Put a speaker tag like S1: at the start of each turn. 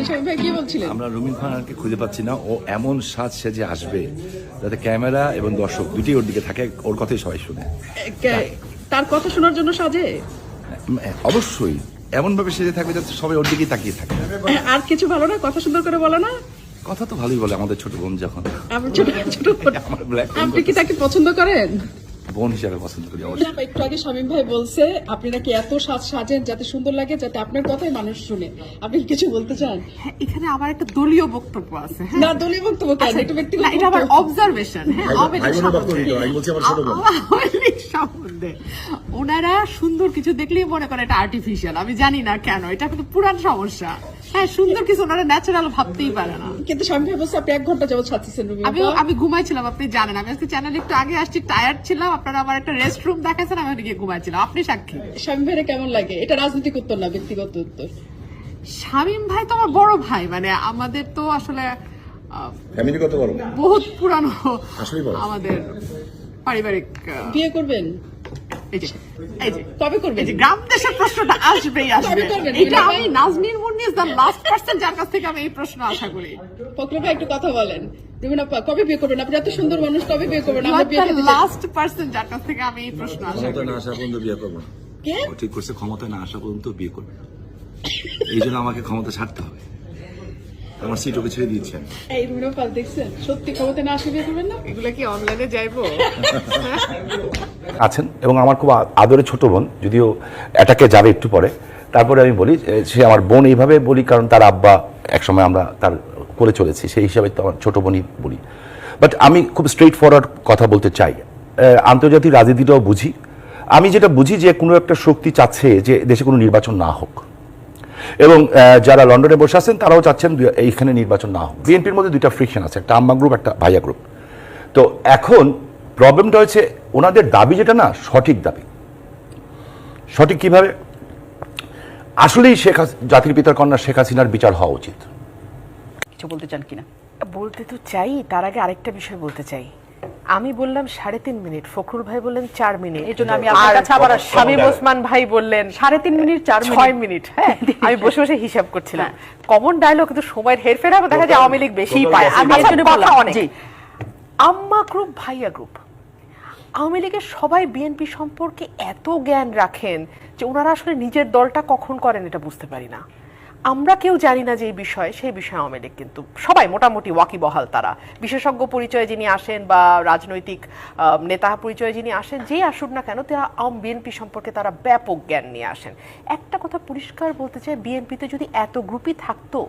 S1: বলছিলেন শামীম ভাই, কি বলছিলেন?
S2: আমরা রুমিন ফারহানকে খুঁজে পাচ্ছি না। ও এমন সাজ সেজে আসবে যাতে ক্যামেরা এবং দর্শক দুটোই ওর দিকে থাকে, ওর কথাই সবাই শুনে।
S1: তার কথা শোনার জন্য সাজে?
S2: অবশ্যই এমন ভাবে সেজে থাকবে যাতে সবাই ওর দিকেই তাকিয়ে থাকে।
S1: আর কিছু ভালো না? কথা সুন্দর করে বলে না?
S2: কথা তো ভালোই বলে আমাদের ছোট বোন যখন।
S1: আমার ছোট ছোট বোন।
S2: আমার black বোন
S1: আপনি কি তাকে পছন্দ করেন?
S2: বোন হিসাবে পছন্দ করি অবশ্যই।
S1: একটু আগে শামীম ভাই বলছে আপনি নাকি এত সাজেন যাতে সুন্দর লাগে, যাতে আপনার কথাই মানুষ শুনে। আপনি কি কিছু বলতে চান?
S3: হ্যাঁ, এখানে আমার একটা দলীয় বক্তব্য আছে। হ্যাঁ,
S1: না, দলীয় বক্তব্য কেন, একটু ব্যক্তিগত
S3: না, এটা আমার
S1: বক্তব্য।
S3: অবজারভেশন। হ্যাঁ, আওয়ামী লীগ সম্বন্ধে ওনারা সুন্দর কিছু দেখলেই মনে করে এটা আর্টিফিশিয়াল। আমি জানি না কেন, এটা কিন্তু পুরান সমস্যা। হ্যাঁ, সুন্দর কিছু ওনারা ন্যাচারাল ভাবতেই পারে না।
S1: কিন্তু শামীম ভাই বলছে আপনি 1 ঘন্টা যাবত সাজতেছেন রুমি।
S3: আমি ঘুমাইছিলাম, আপনি জানেন। আমি আজকে চ্যানেলে একটু আগে আসছি, টায়ার্ড ছিলাম। আপনারা আমার একটা রেস্ট রুম দেখাচ্ছেন, আমি ওদিকে ঘুমাইছিলাম। আপনি সাক্ষী।
S1: শামীম ভাইয়ের কেমন লাগে? এটা রাজনৈতিক উত্তর না, ব্যক্তিগত উত্তর।
S3: শামীম ভাই তো আমার বড় ভাই, মানে আমাদের তো আসলে
S2: ফ্যামিলি কত বড়?
S3: বহুত পুরানো
S2: আসলেই বড়।
S3: আমাদের পারিবারিক
S1: বিয়ে করবেন?
S3: এই যে
S1: কবে করবেন?
S3: এই যে গ্রাম দেশের প্রশ্নটা আসবেই আসবে।
S1: কবে করবেন?
S3: এটা আমি নাজনীন মুন্নিস দ্য লাস্ট পারসন যার কাছ থেকে আমি এই প্রশ্ন আশা করি।
S1: ফখরুল ভাই একটু কথা বলেন। রুমিনা আপা, কবে বিয়ে করবেন? আপনি এত সুন্দর মানুষ, কবে বিয়ে করবেন?
S3: You
S1: আমরা
S3: are
S1: বিয়ে
S3: the
S1: করতে চাই।
S3: last person যার কাছ থেকে আমি এই প্রশ্ন আশা
S2: ক্ষমতায়
S3: করি।
S2: না আসা পর্যন্ত বিয়ে করবো না।
S1: কে?
S2: ও ঠিক করছে ক্ষমতায় না আসা পর্যন্ত বিয়ে করবে না। এই জন্য আমাকে ক্ষমতা ছাড়তে হবে। আমার সিট ওকে ছেড়ে দিচ্ছেন।
S1: এই রুমিনা আপা দেখছেন, সত্যি ক্ষমতা না আসলে বিয়ে করবেন না?
S3: এগুলো কি অনলাইনে যাইবো?
S4: আছেন এবং আমার খুব আদরের ছোট বোন, যদিও অ্যাটাকে যাবে একটু পরে। তারপরে আমি বলি সে আমার বোন এইভাবে বলি কারণ তার আব্বা একসময় আমরা তার করে চলেছি, সেই হিসাবে তো আমার ছোট বোনই বলি। বাট আমি খুব স্ট্রেট ফরওয়ার্ড কথা বলতে চাই। আন্তর্জাতিক রাজনীতিটাও বুঝি। আমি যেটা বুঝি যে কোনো একটা শক্তি চাচ্ছে যে দেশে কোনো নির্বাচন না হোক, এবং যারা লন্ডনে বসে আছেন তারাও চাচ্ছেন এইখানে নির্বাচন না হোক। বিএনপির মধ্যে দুইটা ফ্রিকশন আছে, একটা আম্মা গ্রুপ, একটা ভাইয়া গ্রুপ। তো এখন প্রবলেমটা হচ্ছে ওনাদের দাবি যেটা না সঠিক দাবি। সঠিক কিভাবে? আসলেই জাতির পিতার কন্যা শেখ হাসিনার বিচার হওয়া উচিত।
S1: কিছু বলতে চান কিনা?
S5: বলতে তো চাই, তার আগে আরেকটা বিষয় বলতে চাই। আমি বললাম 3.5 মিনিট, ফখরুল ভাই বললেন 4 মিনিট,
S1: এই জন্য আমি আপনার কাছে আবার আসছি।
S5: শামীম ওসমান ভাই বললেন
S1: 3.5 মিনিট, 4 মিনিট,
S5: 6 মিনিট। হ্যাঁ, আমি বসে বসে হিসাব করছিলাম। কমন ডায়লগ, কিন্তু সময়ের হেরফের হবে, দেখা যায় আওয়ামী লীগ বেশিই পায়।
S1: আমি এর জন্য বললাম, জি।
S5: আম্মা গ্রুপ, ভাইয়া গ্রুপ, আওয়ামী লীগের সবাই বিএনপি সম্পর্কে এত জ্ঞান রাখেন যে ওনারা আসলে নিজের দলটা কখন করেন এটা বুঝতে পারি না। আমরা কেউ জানি না যে এই বিষয়ে, সেই বিষয়ে আওয়ামী লীগ কিন্তু সবাই মোটামুটি ওয়াকিবহাল। তারা বিশেষজ্ঞ পরিচয়ে যিনি আসেন বা রাজনৈতিক নেতা পরিচয়ে যিনি আসেন, যেই আসুন না কেন, তারা বিএনপি সম্পর্কে তারা ব্যাপক জ্ঞান নিয়ে আসেন। একটা কথা পরিষ্কার বলতে চাই, বিএনপিতে যদি এত গ্রুপই থাকতো